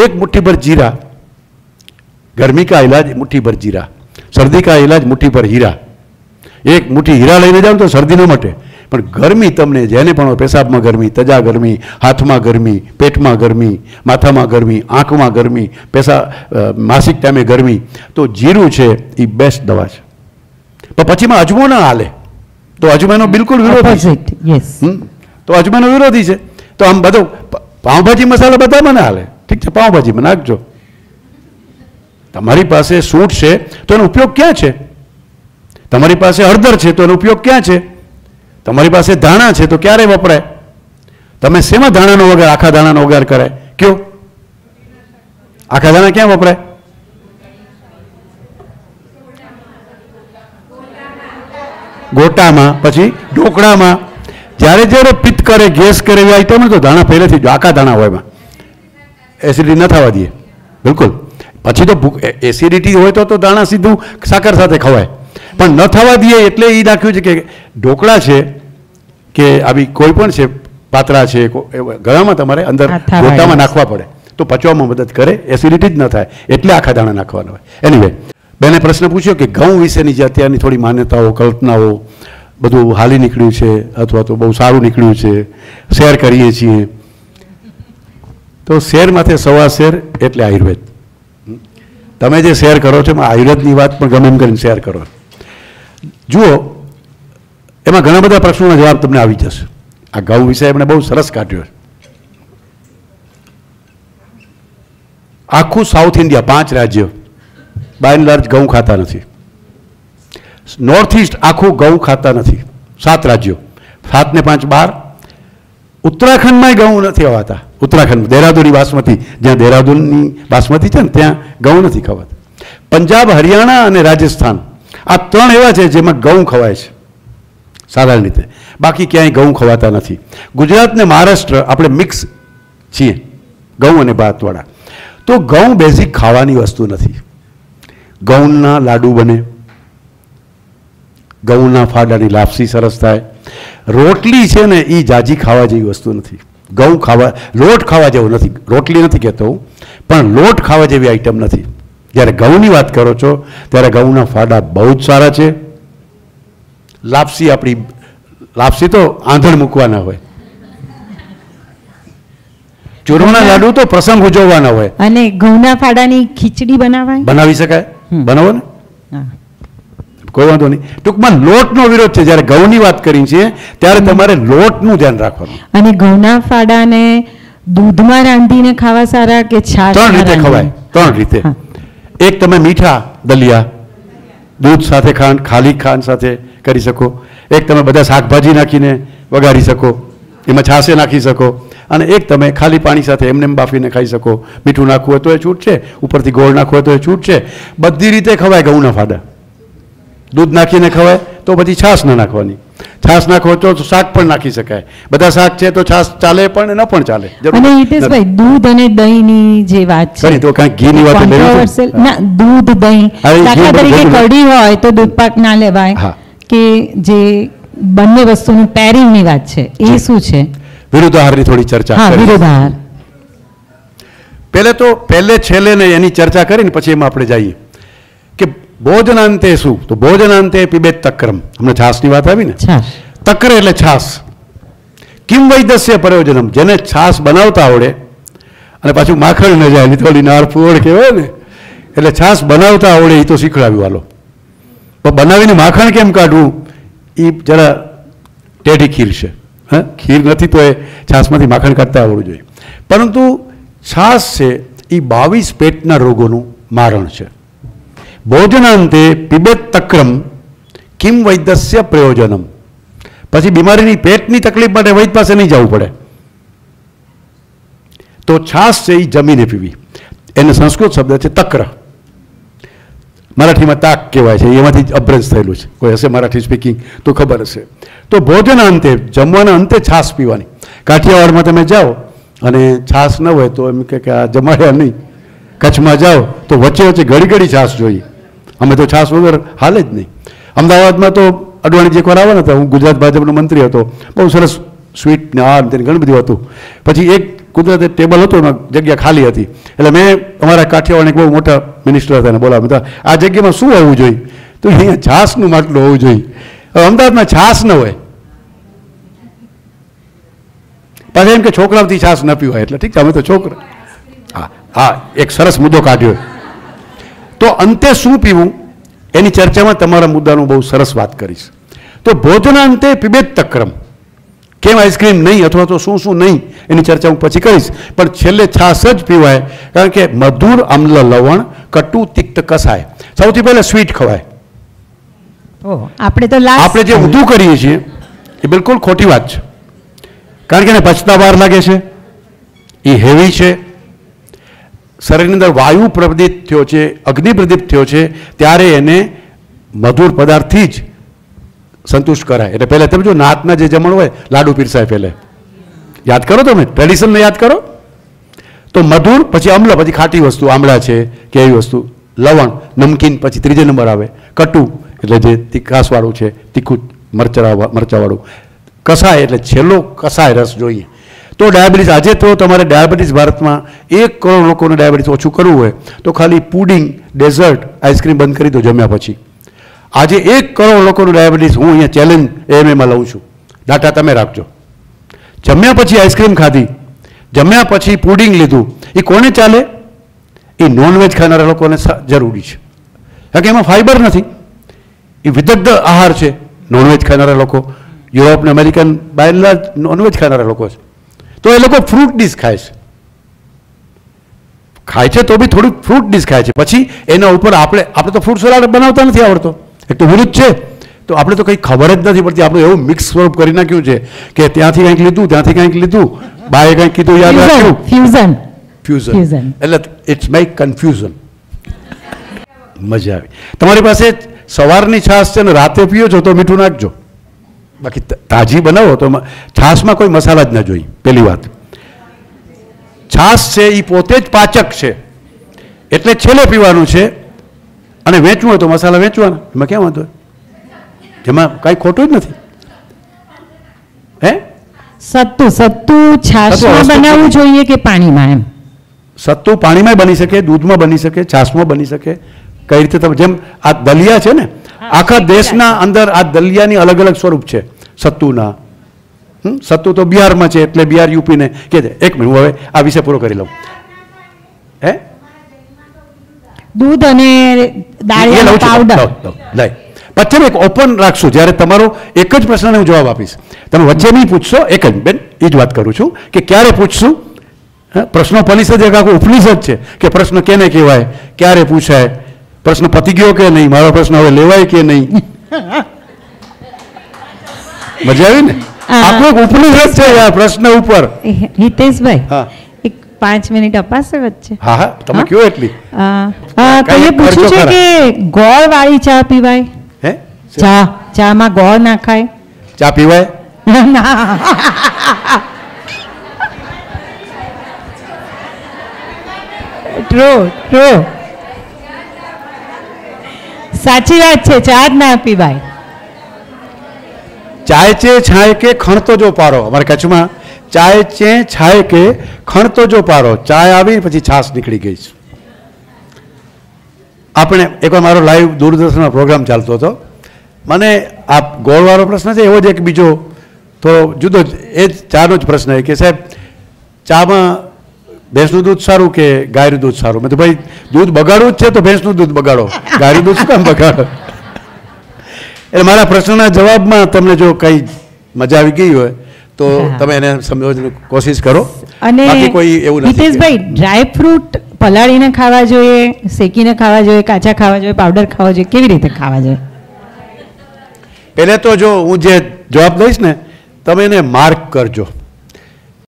एक मुट्ठी भर जीरा, गर्मी का इलाज मुट्ठी भर जीरा, सर्दी का इलाज मुट्ठी भर हीरा। एक मुट्ठी हीरा લઈને જાવ તો શરદી ન મટે, પણ ગરમી તમને જેને પણ પેશાબમાં ગરમી, તજા ગરમી, હાથમાં ગરમી, પેટમાં ગરમી, માથામાં ગરમી, આંખમાં ગરમી, માસિક ટાઈમે ગરમી, તો જીરું છે એ બેસ્ટ દવા છે. પણ પછીમાં અજમો ના હાલે, તો અજમાનો બિલકુલ વિરોધી છે. તો અજમાનો વિરોધી છે. તો આમ બધો પાઉંભાજી મસાલા બધામાં ના હાલે. ઠીક છે, પાઉંભાજીમાં નાખજો. તમારી પાસે સૂંઠ છે તો એનો ઉપયોગ ક્યાં છે? તમારી પાસે હળદર છે તો એનો ઉપયોગ ક્યાં છે? તમારી પાસે ધાણા છે તો ક્યારે વપરાય? તમે શેમાં ધાણાનો વઘાર, આખા ધાણાનો વઘાર કરાય? કયો આખા ધાણા ક્યાં વપરાય? ગોટામાં, પછી ઢોકળામાં. જ્યારે જ્યારે પિત્ત કરે, ગેસ કરે એવી આઈટમ તો ધાણા પહેલેથી જ આખા ધાણા હોય, એમાં એસિડિટી ન થવા દઈએ બિલકુલ. પછી તો એસિડિટી હોય તો દાણા સીધું સાકર સાથે ખવાય, પણ ન થવા દઈએ એટલે એ નાખ્યું છે કે ઢોકળા છે કે આવી કોઈ પણ છે, પાતળા છે, ગળામાં તમારે અંદર ગોટામાં નાખવા પડે તો પચવામાં મદદ કરે, એસિડિટી જ ન થાય એટલે આખા દાણા નાખવાના હોય. એનીવે, બેને પ્રશ્ન પૂછ્યો કે ઘઉં વિશેની જે અત્યારની થોડી માન્યતાઓ, કલ્પનાઓ બધું હાલી નીકળ્યું છે અથવા તો બહુ સારું નીકળ્યું છે, શેર કરીએ છીએ. તો શેરમાંથી સવા શેર એટલે આયુર્વેદ. તમે જે શેર કરો છો એમાં આયુર્વેદની વાત પણ ગમે એમ કરીને શેર કરો. જુઓ, એમાં ઘણા બધા પ્રશ્નોના જવાબ તમને આવી જશે. આ ઘઉં વિશે એમણે બહુ સરસ કાઢ્યો. આખું સાઉથ ઇન્ડિયા 5 રાજ્યો બાય એન્ડ લાર્જ ઘઉં ખાતા નથી. નોર્થ ઇસ્ટ આખું ઘઉં ખાતા નથી. 7 રાજ્યો, 7 ને 5 12. ઉત્તરાખંડમાંય ઘઉં નથી ખવાતા. ઉત્તરાખંડ, દેહરાદૂનની બાસમતી, જ્યાં દેહરાદૂનની બાસમતી છે ને ત્યાં ઘઉં નથી ખવાતા. પંજાબ, હરિયાણા અને રાજસ્થાન આ 3 એવા છે જેમાં ઘઉં ખવાય છે સાધારણ રીતે, બાકી ક્યાંય ઘઉં ખવાતા નથી. ગુજરાત ને મહારાષ્ટ્ર આપણે મિક્સ છીએ ઘઉં અને ભાતવાળા. તો ઘઉં બેઝિક ખાવાની વસ્તુ નથી. ઘઉંના લાડુ બને, ઘઉંના ફાડાની લાપસી સરસ થાય. રોટલી છે ને એ જાજી ખાવા જેવી વસ્તુ નથી. ઘઉં ખાવા, લોટ ખાવા જેવો નથી. રોટલી નથી કહેતો હું, પણ લોટ ખાવા જેવી આઈટમ નથી. જ્યારે ઘઉંની વાત કરો છો ત્યારે ઘઉંના ફાડા બહુ જ સારા છે. લાપસી, આપણી લાપસી તો આંધણ મૂકવાના હોય, ચૂરમાના લાડુ તો પ્રસંગ ઉજવવાના હોય. અને ઘઉંના ફાડાની ખીચડી બનાવી શકાય. બનાવો ને, કોઈ વાંધો નહીં. ટૂંકમાં લોટનો વિરોધ છે. જ્યારે ઘઉંની વાત કરી છે ત્યારે તમારે લોટનું ધ્યાન રાખવાનું. અને ઘઉંના ફાડાને દૂધમાં રાંધીને ખાવા સારા કે છાશ? 3 રીતે ખવાય. 3 રીતે. એક તમે મીઠા દલિયા દૂધ સાથે, ખાલી ખાંડ સાથે કરી શકો. એક તમે બધા શાકભાજી નાખીને વઘારી શકો, એમાં છાશે નાખી શકો. અને એક તમે ખાલી પાણી સાથે એમને બાફીને ખાઈ શકો. મીઠું નાખવું હોય તો એ છૂટ છે, ઉપરથી ગોળ નાખવું હોય તો એ છૂટ છે. બધી રીતે ખવાય ઘઉંના ફાડા. દૂધ નાખીને ખવાય તો પછી છાશ ન નાખવાની. છાશ નાખો તો શાક પણ નાખી શકાય. બધા શાક છે તો છાશ ચાલે પણ ન પણ ચાલે. અને હિતેશભાઈ, દૂધ અને દહીંની જે વાત છે તો કાંઈ ઘીની વાત ના, દૂધ દહીં, દાખલા તરીકે કઢી હોય તો દૂધ પાક ના લેવાય, કે જે બંને વસ્તુનું પેરિંગની વાત છે એ શું છે? વિરુદ્ધાહારની થોડી ચર્ચા. હા, વિરુદ્ધાહાર. પહેલે છેલ્લે ને એની ચર્ચા કરીને પછી એમાં આપણે જઈએ કે ભોજનાંતે શું. તો ભોજનાંતે પીબેત તક્રમ. હમણાં છાસની વાત આવી ને, તક્ર એટલે છાસ. કિમ વૈદસ્ય પ્રયોજનમ. જેને છાસ બનાવતા આવડે અને પાછું માખણ ન જાય, થોડી નાર ફુવડ કહેવાય ને, એટલે છાસ બનાવતા આવડે એ તો શીખડાવ્યું. હાલો, પણ બનાવીને માખણ કેમ કાઢવું એ જરા ટેઢી ખીર છે. હા, ખીર નથી તો એ છાસમાંથી માખણ કાઢતા આવડવું જોઈએ. પરંતુ છાસ છે એ 22 પેટના રોગોનું મારણ છે. ભોજનાંતે પીબેત તક્રમ કિમ વૈદ્યસ્ય પ્રયોજનમ. પછી બીમારીની પેટની તકલીફ માટે વૈદ પાસે નહીં જવું પડે. તો છાસ છે એ જમીને પીવી. એને સંસ્કૃત શબ્દ છે તક્ર, મરાઠીમાં તાક કહેવાય છે. એમાંથી જ અભ્રંશ થયેલું છે. કોઈ હશે મરાઠી સ્પીકિંગ તો ખબર હશે. તો ભોજનાંતે, જમવાના અંતે છાસ પીવાની. કાઠિયાવાડમાં તમે જાઓ અને છાસ ન હોય તો એમ કે આ જમાડ્યા નહીં. કચ્છમાં જાઓ તો વચ્ચે વચ્ચે ઘડી ઘડી છાસ જોઈએ. અમે તો છાસ વગર હાલે જ નહીં. અમદાવાદમાં તો અડવાણીજી એકવાર આવવાના હતા, હું ગુજરાત ભાજપનો મંત્રી હતો, બહુ સરસ સ્વીટ ને આ તેની ઘણું બધું હતું. પછી એક કુદરતે ટેબલ હતું એમાં જગ્યા ખાલી હતી, એટલે મેં અમારા કાઠિયાવાડ એક બહુ મોટા મિનિસ્ટર હતા એને બોલાવ્યા, આ જગ્યામાં શું હોવું જોઈએ? તો અહીંયા છાસનું માટલું હોવું જોઈએ. હવે અમદાવાદમાં છાસ ન હોય, પાછા એમ કે છોકરાઓથી છાસ ન પીવાય, એટલે ઠીક છે અમે તો છોકરા. હા હા, એક સરસ મુદ્દો કાઢ્યો. તો અંતે શું પીવું એની ચર્ચામાં તમારા મુદ્દાનું બહુ સરસ વાત કરીશ. તો ભોજનાંતે પિબેત તક્રમ, કેમ આઈસ્ક્રીમ નહીં અથવા તો શું શું નહીં એની ચર્ચા હું પછી કરીશ, પણ છેલ્લે છાસ જ પીવાય, કારણ કે મધુર અમ્લ લવણ કટુ તિક્ત કસાય. સૌથી પહેલા સ્વીટ ખવાય. આપણે જે ઊંધું કરીએ છીએ એ બિલકુલ ખોટી વાત છે, કારણ કે એને પચતા વાર લાગે છે, એ હેવી છે, શરીરની અંદર વાયુ પ્રદીપ્ત થયો છે, અગ્નિ પ્રદીપ્ત થયો છે, ત્યારે એને મધુર પદાર્થથી જ સંતુષ્ટ કરાય. એટલે પહેલાં તમે જો નાતના જે જમણ હોય લાડુ પીરસાય, પહેલે યાદ કરો, તમે ટ્રેડિશનને યાદ કરો. તો મધુર, પછી અમ્લ, પછી ખાટી વસ્તુ આમળા છે કે એવી વસ્તુ, લવણ, નમકીન, પછી ત્રીજે નંબર આવે કટુ, એટલે જે તીખાસવાળું છે, તીખું મરચાવાળું, કસાય એટલે છેલ્લો કસાય રસ જોઈએ. તો ડાયાબિટીસ, આજે તો તમારે ડાયાબિટીસ ભારતમાં 1 કરોડ લોકોને ડાયાબિટીસ ઓછું કરવું હોય તો ખાલી પુડિંગ, ડેઝર્ટ, આઈસ્ક્રીમ બંધ કરી દો જમ્યા પછી. આજે 1 કરોડ લોકોનું ડાયાબિટીસ, હું અહીંયા ચેલેન્જ એમએમાં લઉં છું, ડાટા તમે રાખજો. જમ્યા પછી આઈસ્ક્રીમ ખાધી, જમ્યા પછી પુડિંગ લીધું, એ કોને ચાલે? એ નોનવેજ ખાનારા લોકોને જરૂરી છે, કારણ કે એમાં ફાઈબર નથી, એ વિદગ્ધ આહાર છે. નોનવેજ ખાનારા લોકો, યુરોપ ને અમેરિકન બાયલા નોનવેજ ખાનારા લોકો છે, તો એ લોકો ફ્રૂટ ડીશ ખાય છે તો બી થોડીક ફ્રૂટ ડીશ ખાય છે. પછી એના ઉપર આપણે તો ફ્રૂટ સલાડ બનાવતા નથી આવડતો, એક તો વિરુદ્ધ છે, તો આપણે તો કંઈ ખબર જ નથી પડતી. આપણે એવું મિક્સ સ્વરૂપ કરી નાખ્યું છે કે ત્યાંથી કંઈક લીધું, ત્યાંથી કંઈક લીધું, બાએ કંઈક કીધું, યાદ રાખ્યું, ફ્યુઝન, એટલે ઇટ્સ મેક કન્ફ્યુઝન. મજા આવી. તમારી પાસે સવારની છાશ છે ને રાતે પીઓ છો તો મીઠું નાખજો, બાકી તાજી બનાવો તો છાશમાં કોઈ મસાલા જ ન જોઈએ. પહેલી વાત, છાશ છે એ પોતે જ પાચક છે, એટલે છેલ્લે પીવાનું છે, અને વેચવું હોય તો મસાલા વેચવાના, એમાં ક્યાં વાંધો? જેમાં કાંઈ ખોટું જ નથી. હે, સત્તુ છાશમાં બનાવવું જોઈએ કે પાણીમાં? એમ સત્તુ પાણીમાં બની શકે, દૂધમાં બની શકે, છાશમાં બની શકે. કઈ રીતે તમે, જેમ આ દલિયા છે ને, આખા દેશના અંદર આ દલિયાની અલગ અલગ સ્વરૂપ છે સત્તુના. સત્તુ તો બિહારમાં છે, એટલે બિહાર યુપીને કે છે. એક મિનિટ, હું હવે આ વિષય પૂરો કરી લઉં. હે, દૂધ અને દાળિયાનો પાવડર લઈ પછી એક ઓપન રાખશું, જ્યારે તમારો એક જ પ્રશ્નનો હું જવાબ આપીશ, તમે વચ્ચે નહીં પૂછશો. એક જ બેન, એ જ વાત કરું છું કે ક્યારે પૂછશું. પ્રશ્નો પરિષદ એક આખું ઉપનિષદ છે કે પ્રશ્ન કેને કહેવાય, ક્યારે પૂછાય, પ્રશ્ન પતી ગયો કે નહીં, મારો પ્રશ્ન હવે લેવાય કે નહીં. મજા આવી ને? આખું ઉપનિષદ છે આ પ્રશ્ન ઉપર. હિતેશભાઈ, હા, 5 મિનિટ અપાશે વચ્ચે? હા હા, તમે કયો એટલી. તમે પૂછ્યું છે કે ગોળ વાળી ચા પીવાય? હે, ચામાં ગોળ નાખાય? ચા પીવાય? ટ્રુ, સાચી વાત છે, ચા જ ના પીવાય. ચાય ચે છાય કે ખણતો જો પારો, અમારે કચ્છમાં ચાય ચે છાય કે ખણતો જો પારો, ચાય આવી પછી છાશ નીકળી ગઈ છે. આપણે એકવાર મારો લાઈવ દૂરદર્શનનો પ્રોગ્રામ ચાલતો હતો, મને આ ગોળવાળો પ્રશ્ન છે એવો જ એક બીજો થોડો જુદો જ, એ જ ચાનો જ પ્રશ્ન કે સાહેબ ચામાં ભેંસનું દૂધ સારું કે ગાયનું દૂધ સારું? મેં તો ભાઈ દૂધ બગાડવું જ છે તો ભેંસનું દૂધ બગાડો, ગાયનું દૂધ શું કામ બગાડો? એટલે મારા પ્રશ્નના જવાબમાં તમને જો કંઈ મજા આવી ગઈ હોય તો તમે એને સમજવાની કોશિશ કરો. અને કોઈ એવું નથી. હિતેશભાઈ, ડ્રાય ફ્રૂટ પલાળીને ખાવા જોઈએ, શેકીને ખાવા જોઈએ, કાચા ખાવા જોઈએ, પાવડર ખાવા જોઈએ, કેવી રીતે ખાવા જોઈએ? પહેલે તો જો હું જે જવાબ દઈશ ને તમે એને માર્ક કરજો.